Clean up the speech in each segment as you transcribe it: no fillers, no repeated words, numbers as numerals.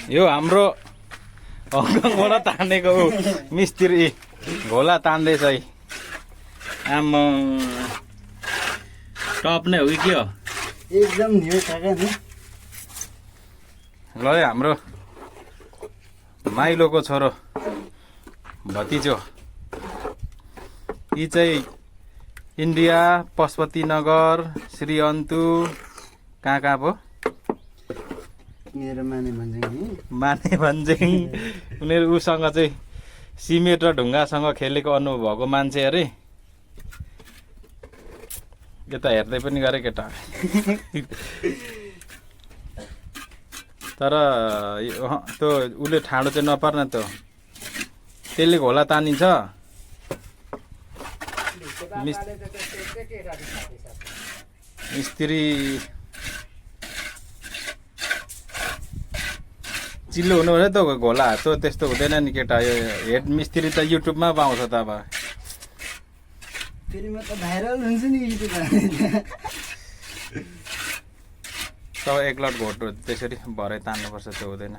यो हाम्रो हङकङबाट तानेको मिस्त्री घोला तान्दैछ है। आम्मा टप नै हो कि के हो? एकदम न्यू खाका नि। ल है हाम्रो माइलोको छोरो भतिजो, यी चाहिँ इन्डिया पशुपतिनगर श्री अन्तु कहाँ कहाँ पो मेरो माने भन्छन् नि माने भन्ज्याङ उनीहरू उसँग चाहिँ सिमेन्ट र ढुङ्गासँग खेलेको अनुभव भएको मान्छे अरे। यता हेर्दै पनि गरे केटा। तर त्यो उसले ठाडो चाहिँ नपर्न त, त्यसले घोला तानिन्छ। मिस्त्री चिल्लो हुनु भने त घोला त त्यस्तो हुँदैन नि केटा। यो हेड मिस्त्री त युट्युबमा पाउँछ त अब। फेरि म त भाइरल हुन्छ नि युट्युबमा। तब एकलट घोटो त्यसरी भरै तान्नुपर्छ, त्यो हुँदैन।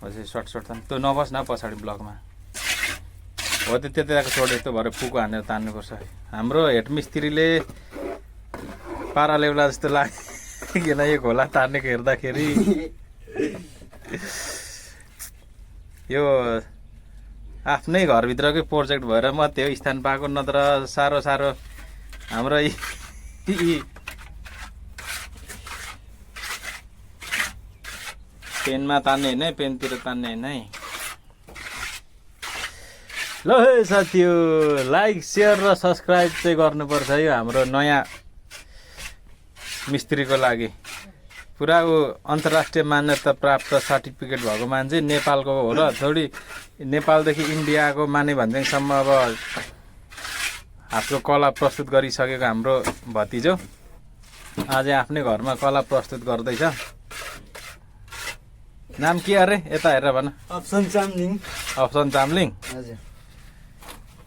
पछि सर्ट तान् त्यो नबस् न पछाडि ब्लकमा हो, त्यो त्यताको छोड यस्तो भएर फुको हानेर तान्नुपर्छ। हाम्रो हेड मिस्त्रीले पारा लेउला जस्तो लागेन यो घोला तान्नेको हेर्दाखेरि। यो आफ्नै घरभित्रकै प्रोजेक्ट भएर मात्रै हो स्थान पाएको, नत्र साह्रो साह्रो हाम्रो पेनमा तान्ने होइन, पेनतिर तान्ने होइन है। ल है साथीहरू, लाइक सेयर र सब्सक्राइब चाहिँ गर्नुपर्छ है हाम्रो नयाँ मिस्त्रीको लागि। पुरा ऊ अन्तर्राष्ट्रिय मान्यता प्राप्त सर्टिफिकेट भएको मान्छे, नेपालको हो र थोडी नेपालदेखि इन्डियाको माने भन्ज्याङसम्म अब आफ्नो कला प्रस्तुत गरिसकेको हाम्रो भतिजो आज आफ्नै घरमा कला प्रस्तुत गर्दैछ। नाम के अरे? यता हेरेर भन। अप्सन चामलिङ। अप्सन चामलिङ। हजुर।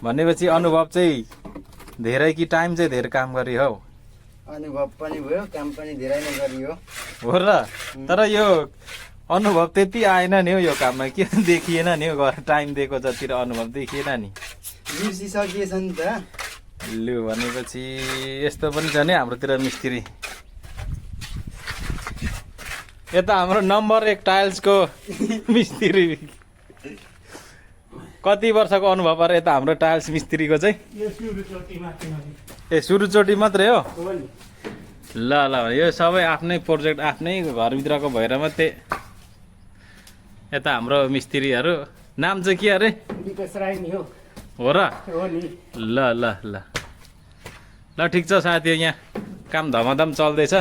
भनेपछि अनुभव चाहिँ धेरै कि टाइम चाहिँ धेरै काम गरी हौ? अनुभव पनि भयो, काम पनि धेरै नै गरियो। हो र, तर यो अनुभव त्यति आएन नि हौ यो काममा, के देखिएन नि हौ। टाइम दिएको जति र अनुभव देखिएन नि। बिर्सिसकिएछ नि त। लु भनेपछि यस्तो पनि छ नि हाम्रोतिर मिस्त्री। यता हाम्रो नम्बर 1 टाइल्सको मिस्त्री कति वर्षको अनुभव अरे यता हाम्रो टाइल्स मिस्त्रीको चाहिँ? ए सुरुचोटि मात्रै हो? ल ल, यो सबै आफ्नै प्रोजेक्ट आफ्नै घरभित्रको भएर मात्रै। यता हाम्रो मिस्त्रीहरू नाम चाहिँ के अरे? विकास राई नि हो। हो र? हो नि। ल ल ल ल, ठिक छ साथी, यहाँ काम धमाधम चल्दैछ।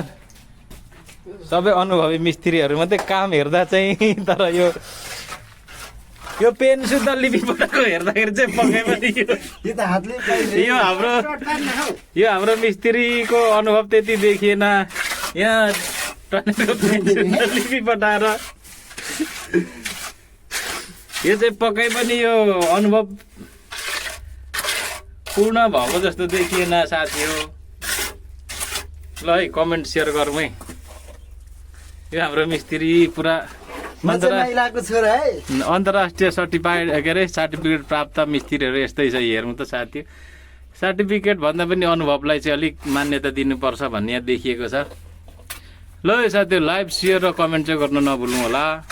सबै अनुभवी मिस्त्रीहरू मात्रै काम हेर्दा चाहिँ, तर यो पेन शुद्ध लिपि पठाएको हेर्दाखेरि चाहिँ पक्कै पनि यो हाम्रो मिस्त्रीको अनुभव त्यति देखिएन। यहाँ टनेको पेन शुद्ध लिपि पठाएर यो चाहिँ पक्कै पनि यो अनुभव पूर्ण भएको जस्तो देखिएन साथी हो। ल है, कमेन्ट सेयर गरौँ है। यो हाम्रो मिस्त्री पुरा अन्तर्राष्ट्रिय सर्टिफिकेट प्राप्त मिस्त्रीहरू यस्तै छ। हेर्नु त साथी, सर्टिफिकेट भन्दा पनि अनुभवलाई चाहिँ अलिक मान्यता दिनुपर्छ भन्ने यहाँ देखिएको छ। ल साथी, लाइभ सेयर र कमेन्ट चाहिँ गर्न नभुल्नु होला।